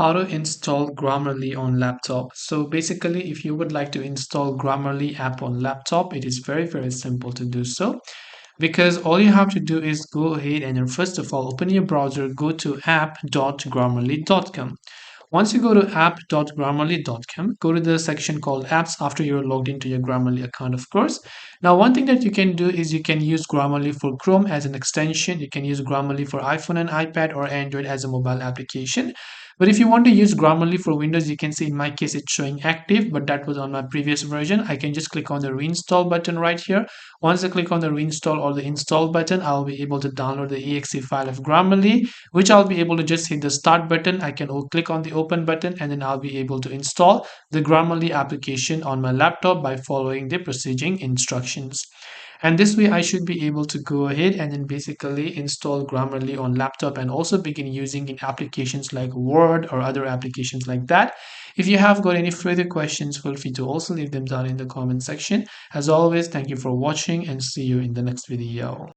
How to install Grammarly on laptop. So basically, if you would like to install Grammarly app on laptop, it is very simple to do so, because all you have to do is go ahead and first of all open your browser, go to app.grammarly.com. Once you go to app.grammarly.com, go to the section called apps after you're logged into your Grammarly account, of course. Now, one thing that you can do is you can use Grammarly for Chrome as an extension. You can use Grammarly for iPhone and iPad or Android as a mobile application. But if you want to use Grammarly for Windows, you can see in my case it's showing active, but that was on my previous version. I can just click on the reinstall button right here. Once I click on the reinstall or the install button, I'll be able to download the exe file of Grammarly, which I'll be able to just hit the start button. I can click on the open button, and then I'll be able to install the Grammarly application on my laptop by following the preceding instructions. And this way I should be able to go ahead and then basically install Grammarly on laptop and also begin using in applications like Word or other applications like that. If you have got any further questions, feel free to also leave them down in the comment section. As always, thank you for watching and see you in the next video.